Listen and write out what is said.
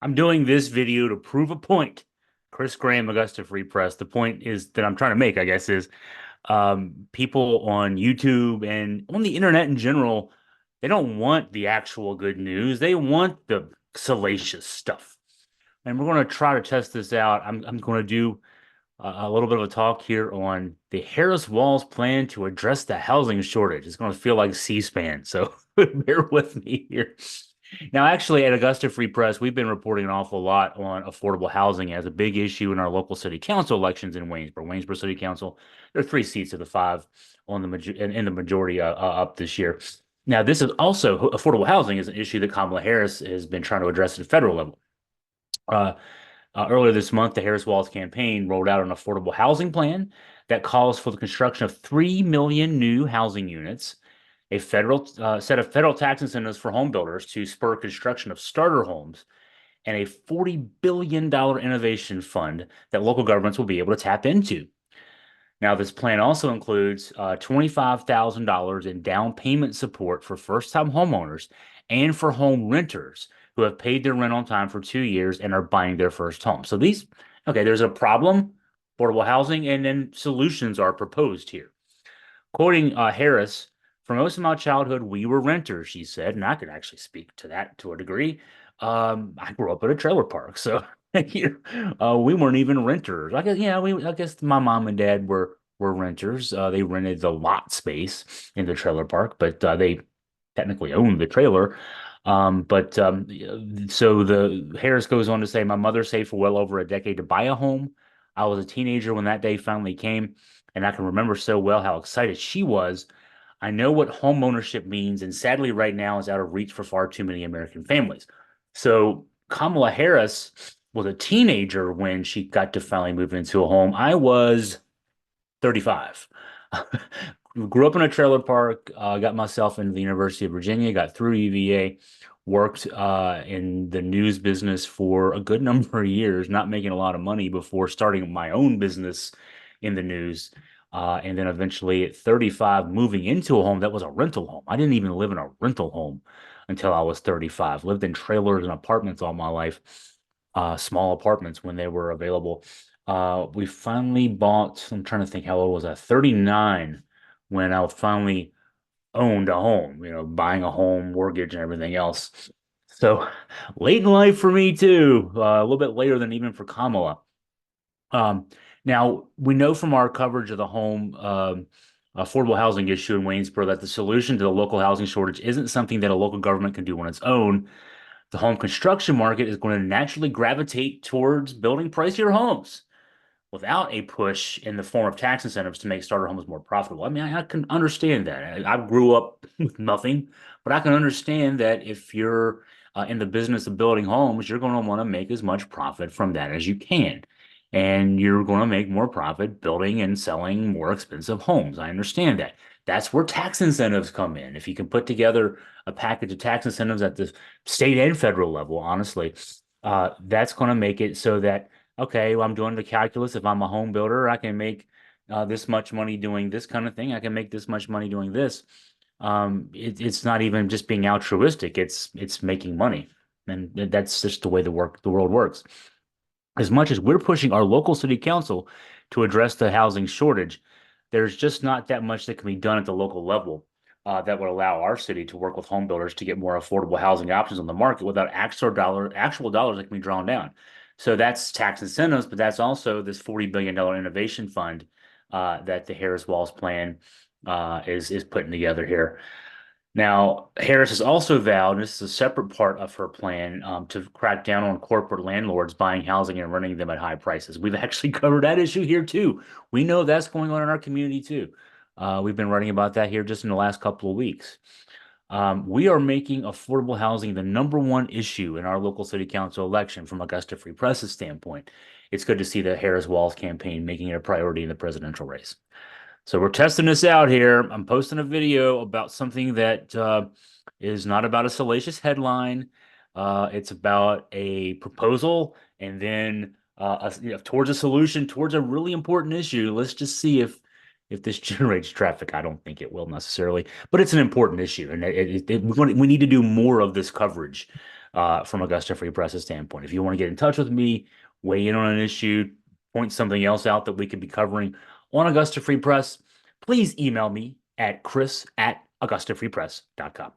I'm doing this video to prove a point. Chris Graham, Augusta Free Press. The point is that I'm trying to make, I guess, is people on YouTube and on the internet in general, they don't want the actual good news. They want the salacious stuff. And we're going to try to test this out. I'm going to do a little bit of a talk here on the Harris-Walz plan to address the housing shortage. It's going to feel like C-SPAN, so bear with me here. Now, actually, at Augusta Free Press, we've been reporting an awful lot on affordable housing as a big issue in our local city council elections in Waynesboro City Council. There are 3 seats of the 5 on in the majority up this year. Now, this is also affordable housing is an issue that Kamala Harris has been trying to address at the federal level. Uh, Earlier this month, the Harris-Walz campaign rolled out an affordable housing plan that calls for the construction of 3 million new housing units, a federal set of federal tax incentives for home builders to spur construction of starter homes, and a $40 billion innovation fund that local governments will be able to tap into. Now, this plan also includes $25,000 in down payment support for first-time homeowners and for home renters who have paid their rent on time for 2 years and are buying their first home. So okay, there's a problem, affordable housing, and then solutions are proposed here. Quoting Harris, for most of my childhood, we were renters, she said, and I could actually speak to that to a degree. I grew up at a trailer park, so we weren't even renters. I guess my mom and dad were renters. They rented the lot space in the trailer park, but they technically owned the trailer. So the Harris goes on to say, my mother saved for well over a decade to buy a home. I was a teenager when that day finally came, and I can remember so well how excited she was. I know what home ownership means, and sadly, right now is out of reach for far too many American families. So Kamala Harris was a teenager when she got to finally move into a home. I was 35. Grew up in a trailer park, got myself into the University of Virginia, got through UVA, worked in the news business for a good number of years, not making a lot of money before starting my own business in the news. And then eventually at 35, moving into a home that was a rental home. I didn't even live in a rental home until I was 35. Lived in trailers and apartments all my life, small apartments when they were available. We finally bought, I'm trying to think how old was I? 39 when I finally owned a home, buying a home, mortgage, and everything else. So late in life for me too, a little bit later than even for Kamala. Um, Now, we know from our coverage of the home affordable housing issue in Waynesboro that the solution to the local housing shortage isn't something that a local government can do on its own. The home construction market is going to naturally gravitate towards building pricier homes without a push in the form of tax incentives to make starter homes more profitable. I mean, I can understand that. I grew up with nothing, but I can understand that if you're in the business of building homes, you're going to want to make as much profit from that as you can. And you're going to make more profit building and selling more expensive homes. I understand that. That's where tax incentives come in. If you can put together a package of tax incentives at the state and federal level, honestly, that's going to make it so that okay, well, I'm doing the calculus. If I'm a home builder, I can make this much money doing this kind of thing. I can make this much money doing this. It's not even just being altruistic. It's making money, and that's just the way the world works. As much as we're pushing our local city council to address the housing shortage, there's just not that much that can be done at the local level that would allow our city to work with home builders to get more affordable housing options on the market without actual dollars that can be drawn down. So that's tax incentives, but that's also this $40 billion innovation fund that the Harris-Walz plan is putting together here. Now, Harris has also vowed, and this is a separate part of her plan, to crack down on corporate landlords buying housing and renting them at high prices. We've actually covered that issue here too. We know that's going on in our community too. We've been writing about that here just in the last couple of weeks. We are making affordable housing the #1 issue in our local city council election from Augusta Free Press's standpoint. It's good to see the Harris-Walz campaign making it a priority in the presidential race. So we're testing this out here. I'm posting a video about something that is not about a salacious headline. It's about a proposal and then towards a solution, towards a really important issue. Let's just see if If this generates traffic, I don't think it will necessarily, but it's an important issue, and we need to do more of this coverage from Augusta Free Press's standpoint. If you want to get in touch with me, weigh in on an issue, point something else out that we could be covering on Augusta Free Press, please email me at chris@augustafreepress.com.